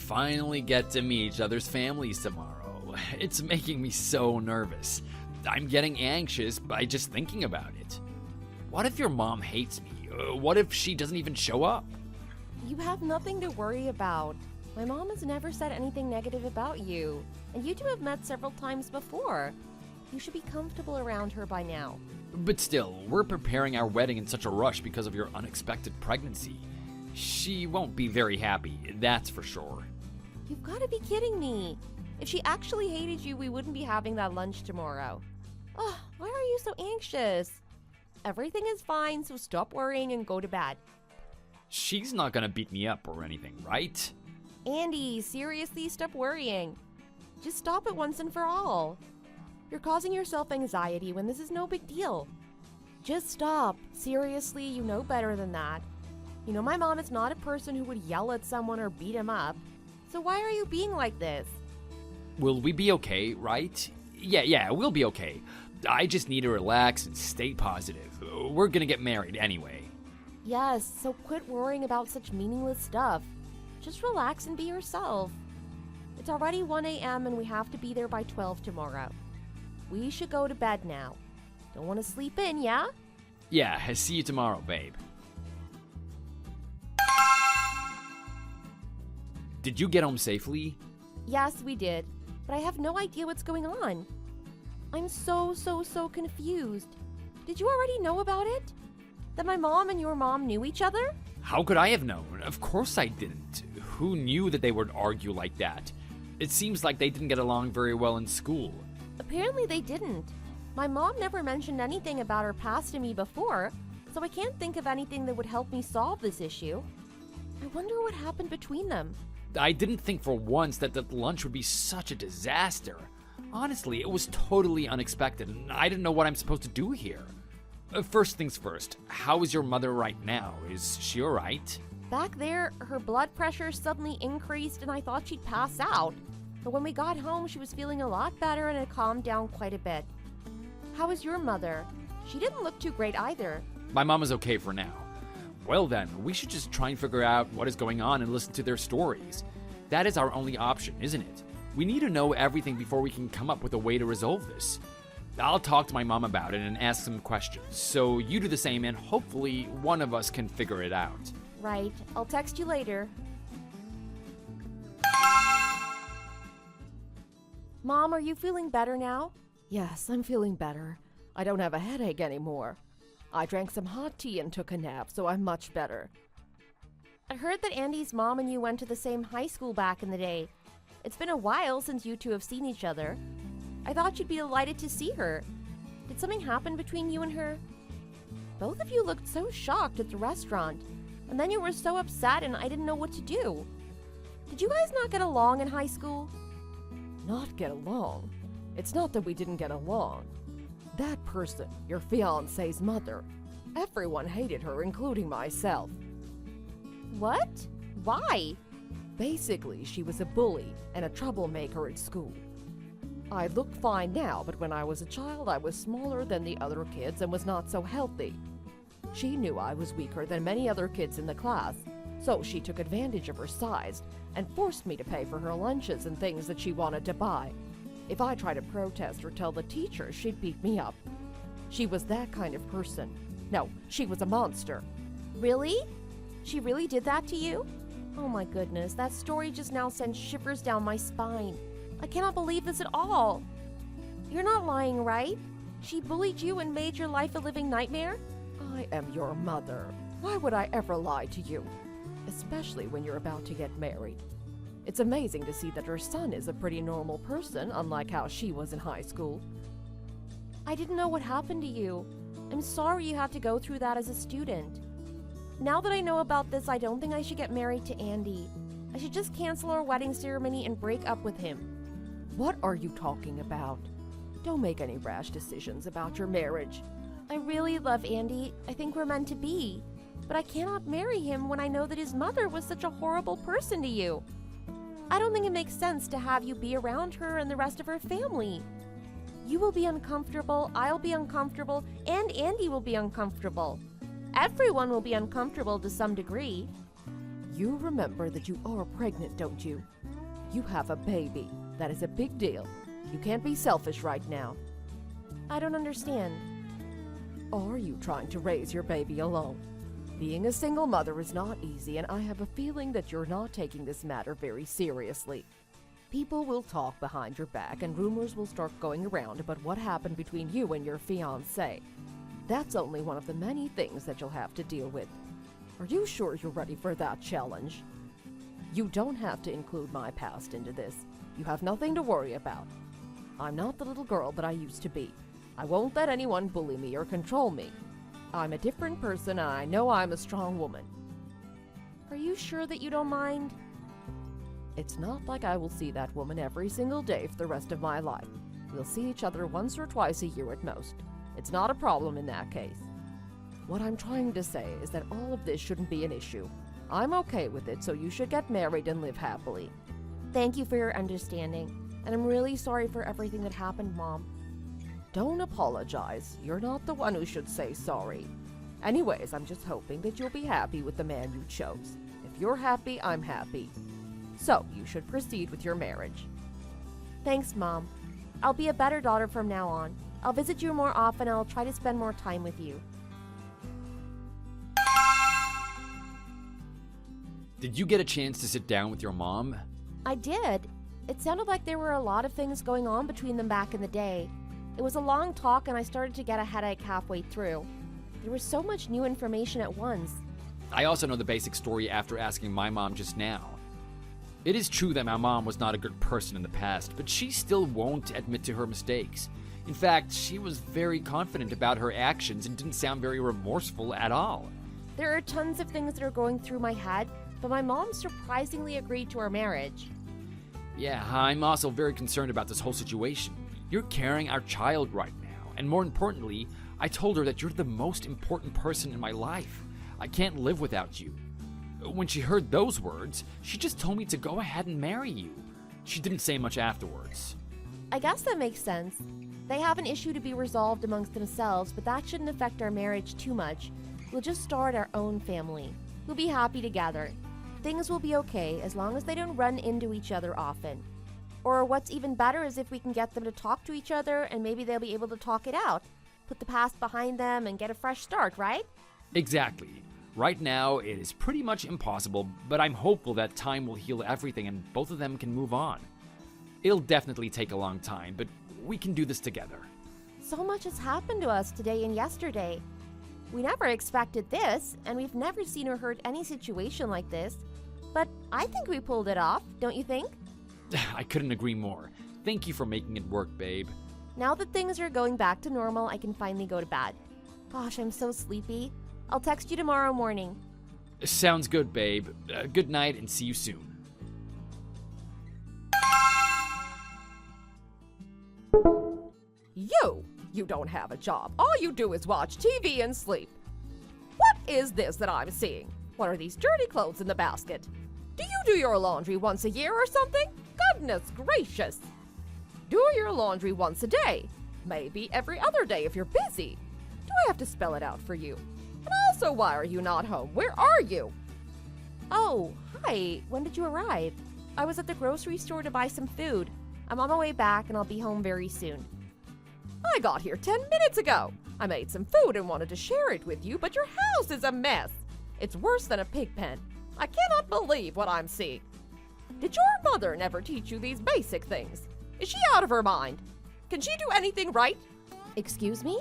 finally get to meet each other's families tomorrow. It's making me so nervous. I'm getting anxious by just thinking about it. What if your mom hates me? What if she doesn't even show up? You have nothing to worry about. My mom has never said anything negative about you, and you two have met several times before. You should be comfortable around her by now. But still, we're preparing our wedding in such a rush because of your unexpected pregnancy. She won't be very happy, that's for sure. You've got to be kidding me. If she actually hated you, we wouldn't be having that lunch tomorrow. Ugh, why are you so anxious? Everything is fine, so stop worrying and go to bed. She's not gonna beat me up or anything, right? Andy, seriously, stop worrying. Just stop it once and for all. You're causing yourself anxiety when this is no big deal. Just stop. Seriously, you know better than that. You know my mom is not a person who would yell at someone or beat him up. So why are you being like this? Will we be okay, right? Yeah, we'll be okay. I just need to relax and stay positive. We're gonna get married anyway. Yes, so quit worrying about such meaningless stuff. Just relax and be yourself. It's already 1 a.m. and we have to be there by 12 tomorrow. We should go to bed now. Don't want to sleep in, yeah? Yeah, see you tomorrow, babe. Did you get home safely? Yes, we did, but I have no idea what's going on. I'm so confused. Did you already know about it? That my mom and your mom knew each other? How could I have known? Of course I didn't. Who knew that they would argue like that? It seems like they didn't get along very well in school. Apparently they didn't. My mom never mentioned anything about her past to me before, so I can't think of anything that would help me solve this issue. I wonder what happened between them. I didn't think for once that the lunch would be such a disaster. Honestly, it was totally unexpected, and I didn't know what I'm supposed to do here. First things first, how is your mother right now? Is she alright? Back there, her blood pressure suddenly increased and I thought she'd pass out. But when we got home, she was feeling a lot better and it calmed down quite a bit. How is your mother? She didn't look too great either. My mom is okay for now. Well then, we should just try and figure out what is going on and listen to their stories. That is our only option, isn't it? We need to know everything before we can come up with a way to resolve this. I'll talk to my mom about it and ask some questions, so you do the same and hopefully one of us can figure it out. Right. I'll text you later. Mom, are you feeling better now? Yes, I'm feeling better. I don't have a headache anymore. I drank some hot tea and took a nap, so I'm much better. I heard that Andy's mom and you went to the same high school back in the day. It's been a while since you two have seen each other. I thought you'd be delighted to see her. Did something happen between you and her? Both of you looked so shocked at the restaurant, and then you were so upset and I didn't know what to do. Did you guys not get along in high school? Not get along? It's not that we didn't get along. That person, your fiancé's mother, everyone hated her, including myself. What? Why? Basically, she was a bully and a troublemaker at school. I look fine now, but when I was a child, I was smaller than the other kids and was not so healthy. She knew I was weaker than many other kids in the class, so she took advantage of her size and forced me to pay for her lunches and things that she wanted to buy. If I tried to protest or tell the teacher, she'd beat me up. She was that kind of person. No, she was a monster. Really? She really did that to you? Oh my goodness, that story just now sends shivers down my spine. I cannot believe this at all. You're not lying, right? She bullied you and made your life a living nightmare? I am your mother. Why would I ever lie to you? Especially when you're about to get married. It's amazing to see that her son is a pretty normal person, unlike how she was in high school. I didn't know what happened to you. I'm sorry you had to go through that as a student. Now that I know about this, I don't think I should get married to Andy. I should just cancel our wedding ceremony and break up with him. What are you talking about? Don't make any rash decisions about your marriage. I really love Andy. I think we're meant to be. But I cannot marry him when I know that his mother was such a horrible person to you. I don't think it makes sense to have you be around her and the rest of her family. You will be uncomfortable, I'll be uncomfortable, and Andy will be uncomfortable. Everyone will be uncomfortable to some degree. You remember that you are pregnant, don't you? You have a baby. That is a big deal. You can't be selfish right now. I don't understand. Are you trying to raise your baby alone? Being a single mother is not easy, and I have a feeling that you're not taking this matter very seriously. People will talk behind your back, and rumors will start going around about what happened between you and your fiancé. That's only one of the many things that you'll have to deal with. Are you sure you're ready for that challenge? You don't have to include my past into this. You have nothing to worry about. I'm not the little girl that I used to be. I won't let anyone bully me or control me. I'm a different person, and I know I'm a strong woman. Are you sure that you don't mind? It's not like I will see that woman every single day for the rest of my life. We'll see each other once or twice a year at most. It's not a problem in that case. What I'm trying to say is that all of this shouldn't be an issue. I'm okay with it, so you should get married and live happily. Thank you for your understanding, and I'm really sorry for everything that happened, Mom. Don't apologize. You're not the one who should say sorry. Anyways, I'm just hoping that you'll be happy with the man you chose. If you're happy, I'm happy. So, you should proceed with your marriage. Thanks, Mom. I'll be a better daughter from now on. I'll visit you more often and I'll try to spend more time with you. Did you get a chance to sit down with your mom? I did. It sounded like there were a lot of things going on between them back in the day. It was a long talk and I started to get a headache halfway through. There was so much new information at once. I also know the basic story after asking my mom just now. It is true that my mom was not a good person in the past, but she still won't admit to her mistakes. In fact, she was very confident about her actions and didn't sound very remorseful at all. There are tons of things that are going through my head, but my mom surprisingly agreed to our marriage. Yeah, I'm also very concerned about this whole situation. You're carrying our child right now, and more importantly, I told her that you're the most important person in my life. I can't live without you. When she heard those words, she just told me to go ahead and marry you. She didn't say much afterwards. I guess that makes sense. They have an issue to be resolved amongst themselves, but that shouldn't affect our marriage too much. We'll just start our own family. We'll be happy together. Things will be okay as long as they don't run into each other often. Or what's even better is if we can get them to talk to each other and maybe they'll be able to talk it out. Put the past behind them and get a fresh start, right? Exactly. Right now, it is pretty much impossible, but I'm hopeful that time will heal everything and both of them can move on. It'll definitely take a long time, but we can do this together. So much has happened to us today and yesterday. We never expected this, and we've never seen or heard any situation like this. But I think we pulled it off, don't you think? I couldn't agree more. Thank you for making it work, babe. Now that things are going back to normal, I can finally go to bed. Gosh, I'm so sleepy. I'll text you tomorrow morning. Sounds good, babe. Good night and see you soon. You don't have a job. All you do is watch TV and sleep. What is this that I'm seeing? What are these dirty clothes in the basket? Do you do your laundry once a year or something? Goodness gracious. Do your laundry once a day. Maybe every other day if you're busy. Do I have to spell it out for you? And also, why are you not home? Where are you? Oh, hi. When did you arrive? I was at the grocery store to buy some food. I'm on my way back and I'll be home very soon. I got here 10 minutes ago. I made some food and wanted to share it with you, but your house is a mess. It's worse than a pig pen. I cannot believe what I'm seeing. Did your mother never teach you these basic things? Is she out of her mind? Can she do anything right? Excuse me?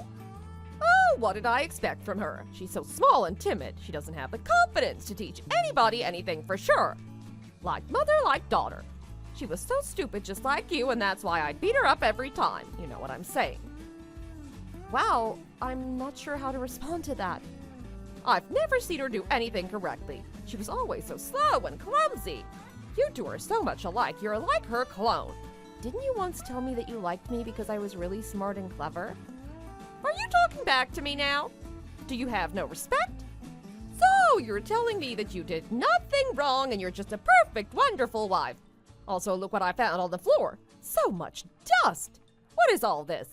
Oh, what did I expect from her? She's so small and timid. She doesn't have the confidence to teach anybody anything for sure. Like mother, like daughter. She was so stupid just like you, and that's why I'd beat her up every time. You know what I'm saying. Wow, I'm not sure how to respond to that. I've never seen her do anything correctly. She was always so slow and clumsy. You two are so much alike, you're like her clone. Didn't you once tell me that you liked me because I was really smart and clever? Are you talking back to me now? Do you have no respect? So, you're telling me that you did nothing wrong and you're just a perfect, wonderful wife. Also, look what I found on the floor. So much dust. What is all this?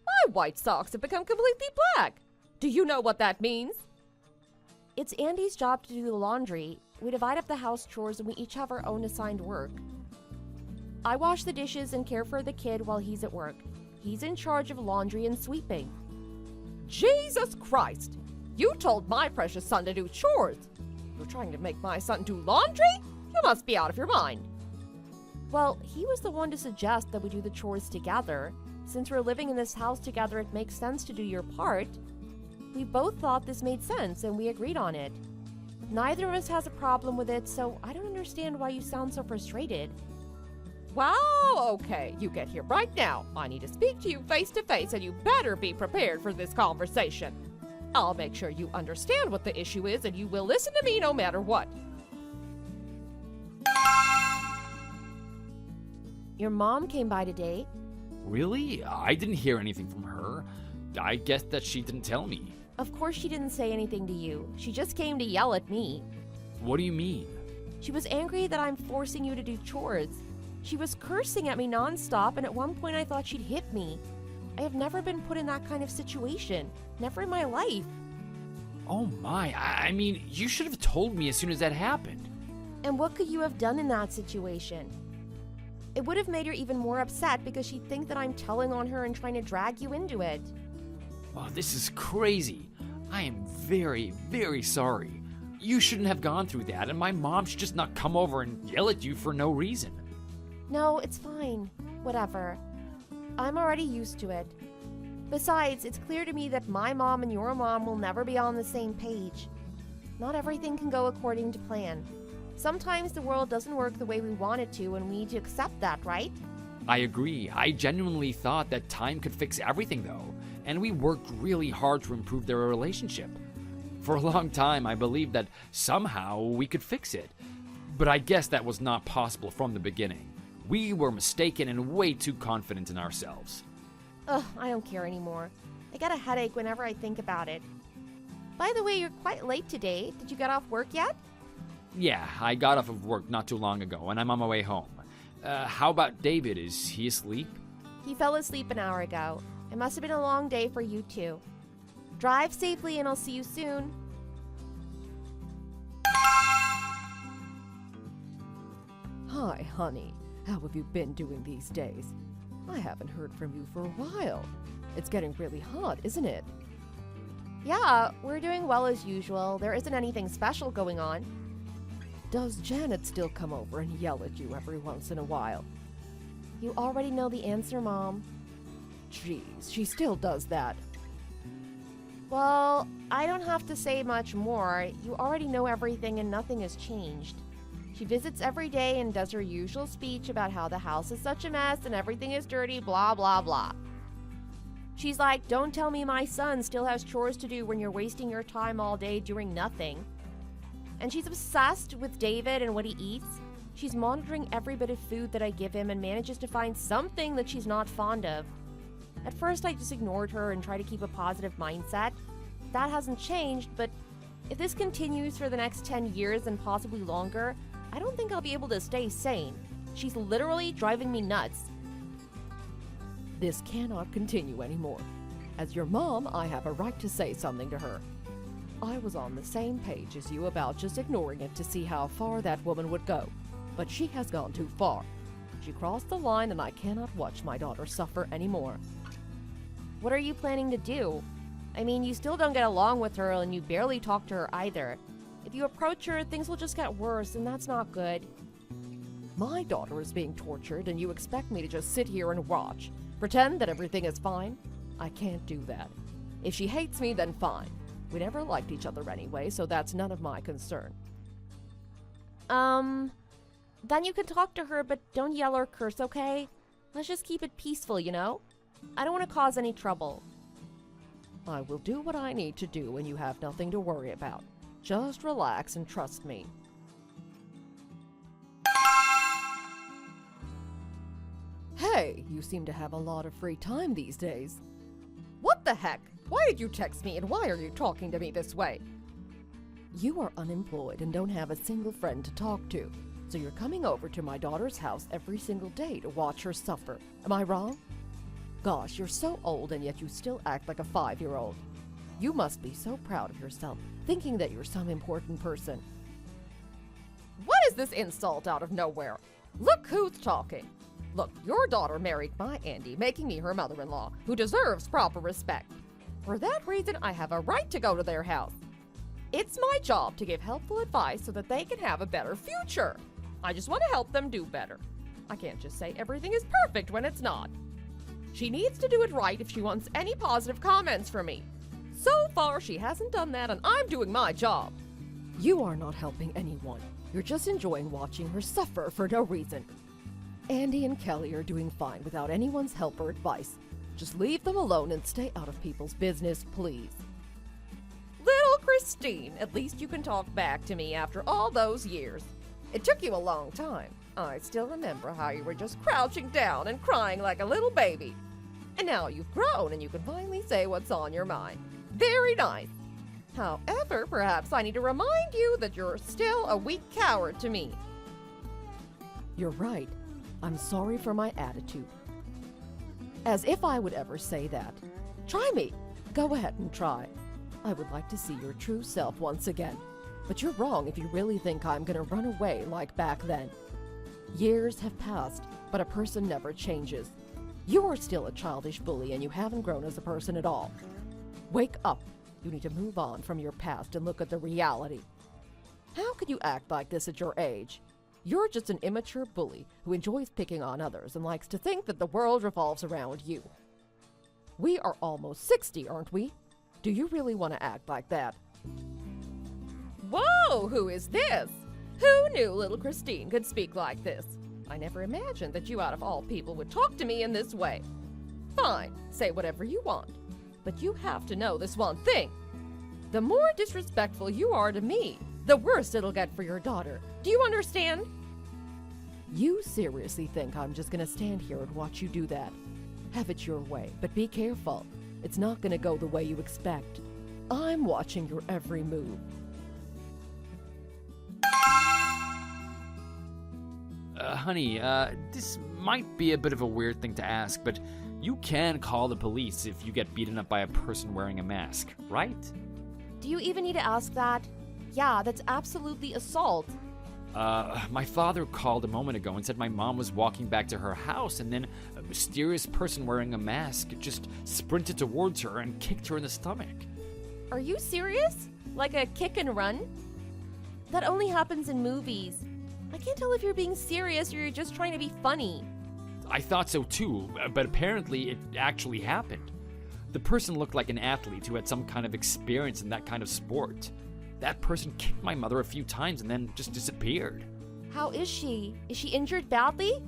My white socks have become completely black. Do you know what that means? It's Andy's job to do the laundry. We divide up the house chores and we each have our own assigned work. I wash the dishes and care for the kid while he's at work. He's in charge of laundry and sweeping. Jesus Christ! You told my precious son to do chores. You're trying to make my son do laundry? You must be out of your mind. Well, he was the one to suggest that we do the chores together. Since we're living in this house together, it makes sense to do your part. We both thought this made sense and we agreed on it. Neither of us has a problem with it, so I don't understand why you sound so frustrated. Well, okay, you get here right now. I need to speak to you face to face, and you better be prepared for this conversation. I'll make sure you understand what the issue is, and you will listen to me no matter what. Your mom came by today. Really? I didn't hear anything from her. I guess that she didn't tell me. Of course she didn't say anything to you. She just came to yell at me. What do you mean? She was angry that I'm forcing you to do chores. She was cursing at me nonstop, and at one point I thought she'd hit me. I have never been put in that kind of situation. Never in my life. Oh my, I mean, you should have told me as soon as that happened. And what could you have done in that situation? It would have made her even more upset because she'd think that I'm telling on her and trying to drag you into it. Oh, this is crazy. I am very, very sorry. You shouldn't have gone through that, and my mom should just not come over and yell at you for no reason. No, it's fine. Whatever. I'm already used to it. Besides, it's clear to me that my mom and your mom will never be on the same page. Not everything can go according to plan. Sometimes the world doesn't work the way we want it to, and we need to accept that, right? I agree. I genuinely thought that time could fix everything, though, and we worked really hard to improve their relationship. For a long time, I believed that somehow we could fix it, but I guess that was not possible from the beginning. We were mistaken and way too confident in ourselves. Ugh, I don't care anymore. I get a headache whenever I think about it. By the way, you're quite late today. Did you get off work yet? Yeah, I got off of work not too long ago, and I'm on my way home. How about David? Is he asleep? He fell asleep an hour ago. It must have been a long day for you two. Drive safely and I'll see you soon. Hi, honey. How have you been doing these days? I haven't heard from you for a while. It's getting really hot, isn't it? Yeah, we're doing well as usual. There isn't anything special going on. Does Janet still come over and yell at you every once in a while? You already know the answer, Mom. Jeez, she still does that. Well, I don't have to say much more. You already know everything and nothing has changed. She visits every day and does her usual speech about how the house is such a mess and everything is dirty, blah, blah, blah. She's like, don't tell me my son still has chores to do when you're wasting your time all day doing nothing. And she's obsessed with David and what he eats. She's monitoring every bit of food that I give him and manages to find something that she's not fond of. At first, I just ignored her and tried to keep a positive mindset. That hasn't changed, but if this continues for the next 10 years and possibly longer, I don't think I'll be able to stay sane. She's literally driving me nuts. This cannot continue anymore. As your mom, I have a right to say something to her. I was on the same page as you about just ignoring it to see how far that woman would go. But she has gone too far. She crossed the line and I cannot watch my daughter suffer anymore. What are you planning to do? I mean, you still don't get along with her and you barely talk to her either. If you approach her, things will just get worse and that's not good. My daughter is being tortured and you expect me to just sit here and watch? Pretend that everything is fine? I can't do that. If she hates me, then fine. We never liked each other anyway, so that's none of my concern. Then you can talk to her, but don't yell or curse, okay? Let's just keep it peaceful, you know? I don't want to cause any trouble. I will do what I need to do and you have nothing to worry about. Just relax and trust me. Hey, you seem to have a lot of free time these days. What the heck? Why did you text me and why are you talking to me this way? You are unemployed and don't have a single friend to talk to, so you're coming over to my daughter's house every single day to watch her suffer. Am I wrong? Gosh, you're so old and yet you still act like a 5-year-old. You must be so proud of yourself, thinking that you're some important person. What is this insult out of nowhere? Look who's talking. Look, your daughter married my Andy, making me her mother-in-law, who deserves proper respect. For that reason, I have a right to go to their house. It's my job to give helpful advice so that they can have a better future. I just want to help them do better. I can't just say everything is perfect when it's not. She needs to do it right if she wants any positive comments from me. So far, she hasn't done that, and I'm doing my job. You are not helping anyone. You're just enjoying watching her suffer for no reason. Andy and Kelly are doing fine without anyone's help or advice. Just leave them alone and stay out of people's business, please. Little Christine, at least you can talk back to me after all those years. It took you a long time. I still remember how you were just crouching down and crying like a little baby. And now you've grown and you can finally say what's on your mind. Very nice. However, perhaps I need to remind you that you're still a weak coward to me. You're right. I'm sorry for my attitude. As if I would ever say that. Try me. Go ahead and try. I would like to see your true self once again. But you're wrong if you really think I'm gonna run away like back then. Years have passed, but a person never changes. You are still a childish bully and you haven't grown as a person at all. Wake up. You need to move on from your past and look at the reality. How could you act like this at your age? You're just an immature bully who enjoys picking on others and likes to think that the world revolves around you. We are almost 60, aren't we? Do you really want to act like that? Whoa, who is this? Who knew little Christine could speak like this? I never imagined that you out of all people would talk to me in this way. Fine, say whatever you want. But you have to know this one thing. The more disrespectful you are to me, the worse it'll get for your daughter. Do you understand? You seriously think I'm just gonna stand here and watch you do that? Have it your way, but be careful. It's not gonna go the way you expect. I'm watching your every move. Honey, this might be a bit of a weird thing to ask, but you can call the police if you get beaten up by a person wearing a mask, right? Do you even need to ask that? Yeah, that's absolutely assault. My father called a moment ago and said my mom was walking back to her house and then a mysterious person wearing a mask just sprinted towards her and kicked her in the stomach. Are you serious? Like a kick and run? That only happens in movies. I can't tell if you're being serious or you're just trying to be funny. I thought so too, but apparently it actually happened. The person looked like an athlete who had some kind of experience in that kind of sport. That person kicked my mother a few times and then just disappeared. How is she? Is she injured badly?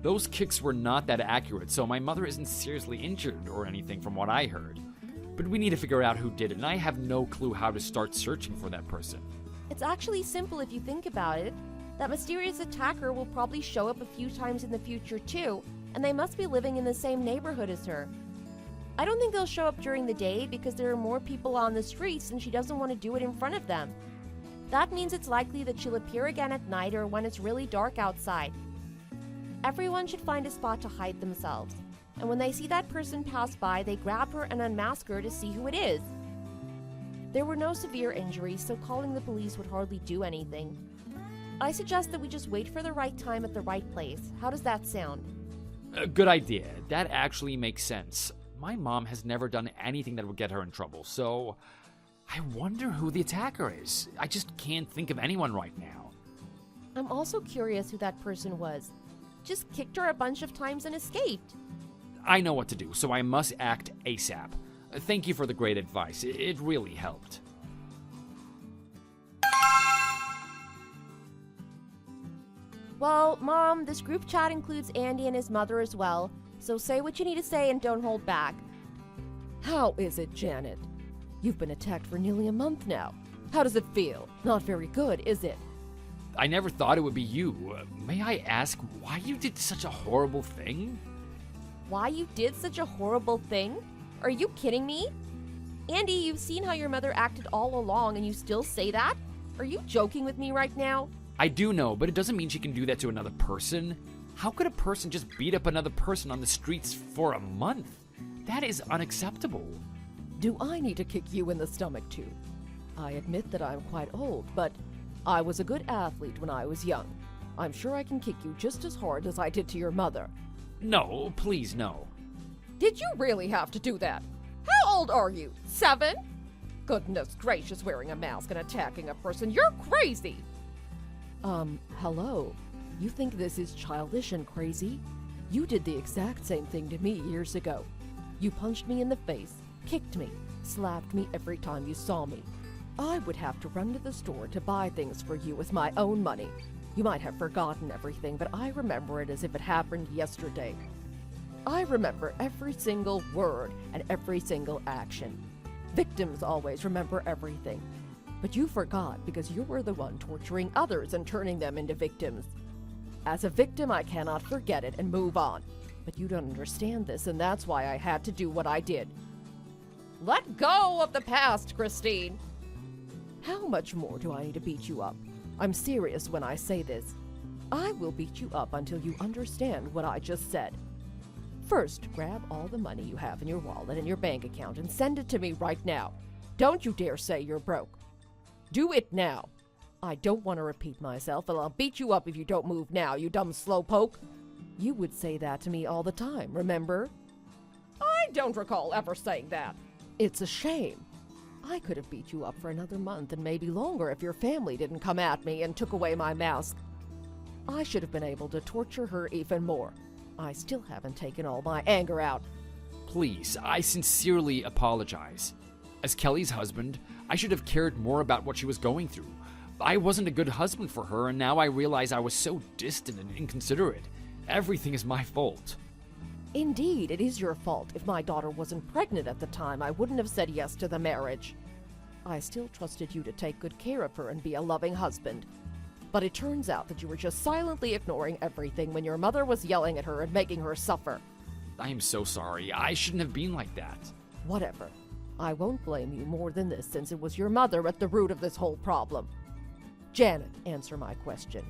Those kicks were not that accurate, so my mother isn't seriously injured or anything from what I heard. But we need to figure out who did it, and I have no clue how to start searching for that person. It's actually simple if you think about it. That mysterious attacker will probably show up a few times in the future too, and they must be living in the same neighborhood as her. I don't think they'll show up during the day because there are more people on the streets and she doesn't want to do it in front of them. That means it's likely that she'll appear again at night or when it's really dark outside. Everyone should find a spot to hide themselves, and when they see that person pass by, they grab her and unmask her to see who it is. There were no severe injuries, so calling the police would hardly do anything. I suggest that we just wait for the right time at the right place. How does that sound? A good idea. That actually makes sense. My mom has never done anything that would get her in trouble, so I wonder who the attacker is. I just can't think of anyone right now. I'm also curious who that person was. Just kicked her a bunch of times and escaped. I know what to do, so I must act ASAP. Thank you for the great advice. It really helped. Well, Mom, this group chat includes Andy and his mother as well, so say what you need to say and don't hold back. How is it, Janet? You've been attacked for nearly a month now. How does it feel? Not very good, is it? I never thought it would be you. May I ask why you did such a horrible thing? Why you did such a horrible thing? Are you kidding me? Andy, you've seen how your mother acted all along and you still say that? Are you joking with me right now? I do know, but it doesn't mean she can do that to another person. How could a person just beat up another person on the streets for a month? That is unacceptable. Do I need to kick you in the stomach too? I admit that I'm quite old, but I was a good athlete when I was young. I'm sure I can kick you just as hard as I did to your mother. No, please, no. Did you really have to do that? How old are you? 7? Goodness gracious, wearing a mask and attacking a person. You're crazy! Hello. You think this is childish and crazy? You did the exact same thing to me years ago. You punched me in the face, kicked me, slapped me every time you saw me. I would have to run to the store to buy things for you with my own money. You might have forgotten everything, but I remember it as if it happened yesterday. I remember every single word and every single action. Victims always remember everything. But you forgot because you were the one torturing others and turning them into victims. As a victim, I cannot forget it and move on. But you don't understand this, and that's why I had to do what I did. Let go of the past, Christine! How much more do I need to beat you up? I'm serious when I say this. I will beat you up until you understand what I just said. First, grab all the money you have in your wallet and your bank account and send it to me right now. Don't you dare say you're broke. Do it now. I don't want to repeat myself, and I'll beat you up if you don't move now, you dumb slowpoke. You would say that to me all the time, remember? I don't recall ever saying that. It's a shame. I could have beat you up for another month and maybe longer if your family didn't come at me and took away my mask. I should have been able to torture her even more. I still haven't taken all my anger out. Please, I sincerely apologize. As Kelly's husband, I should have cared more about what she was going through. I wasn't a good husband for her, and now I realize I was so distant and inconsiderate. Everything is my fault. Indeed, it is your fault. If my daughter wasn't pregnant at the time, I wouldn't have said yes to the marriage. I still trusted you to take good care of her and be a loving husband. But it turns out that you were just silently ignoring everything when your mother was yelling at her and making her suffer. I am so sorry. I shouldn't have been like that. Whatever. I won't blame you more than this, since it was your mother at the root of this whole problem. Janet, answer my question.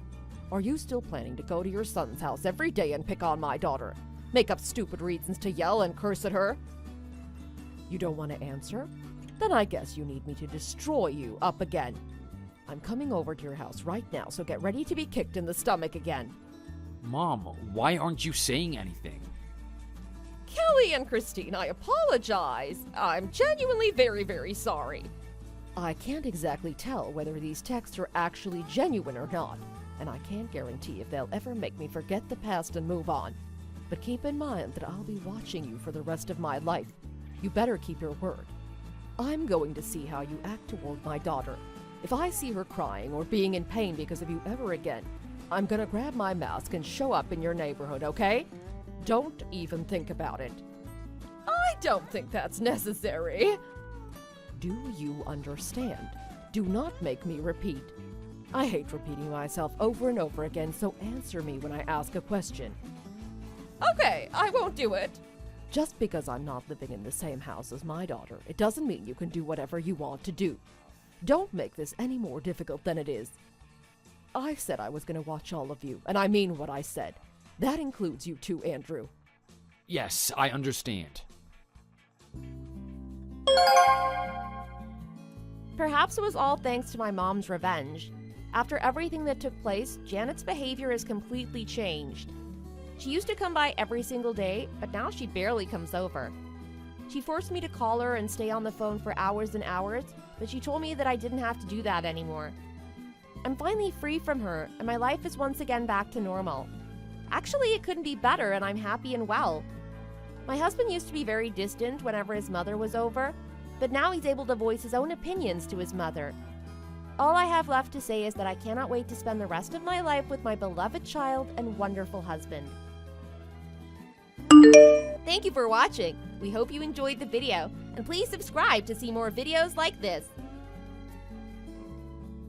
Are you still planning to go to your son's house every day and pick on my daughter? Make up stupid reasons to yell and curse at her? You don't want to answer? Then I guess you need me to destroy you up again. I'm coming over to your house right now, so get ready to be kicked in the stomach again. Mom, why aren't you saying anything? Kelly and Christine, I apologize. I'm genuinely very, very sorry. I can't exactly tell whether these texts are actually genuine or not, and I can't guarantee if they'll ever make me forget the past and move on. But keep in mind that I'll be watching you for the rest of my life. You better keep your word. I'm going to see how you act toward my daughter. If I see her crying or being in pain because of you ever again, I'm gonna grab my mask and show up in your neighborhood, okay? Don't even think about it. I don't think that's necessary. Do you understand? Do not make me repeat. I hate repeating myself over and over again, so answer me when I ask a question. Okay, I won't do it. Just because I'm not living in the same house as my daughter, it doesn't mean you can do whatever you want to do. Don't make this any more difficult than it is. I said I was going to watch all of you, and I mean what I said. That includes you too, Andrew. Yes, I understand. Perhaps it was all thanks to my mom's revenge. After everything that took place, Janet's behavior has completely changed. She used to come by every single day, but now she barely comes over. She forced me to call her and stay on the phone for hours and hours, but she told me that I didn't have to do that anymore. I'm finally free from her, and my life is once again back to normal. Actually, it couldn't be better, and I'm happy and well. My husband used to be very distant whenever his mother was over, but now he's able to voice his own opinions to his mother. All I have left to say is that I cannot wait to spend the rest of my life with my beloved child and wonderful husband. Thank you for watching. We hope you enjoyed the video, and please subscribe to see more videos like this.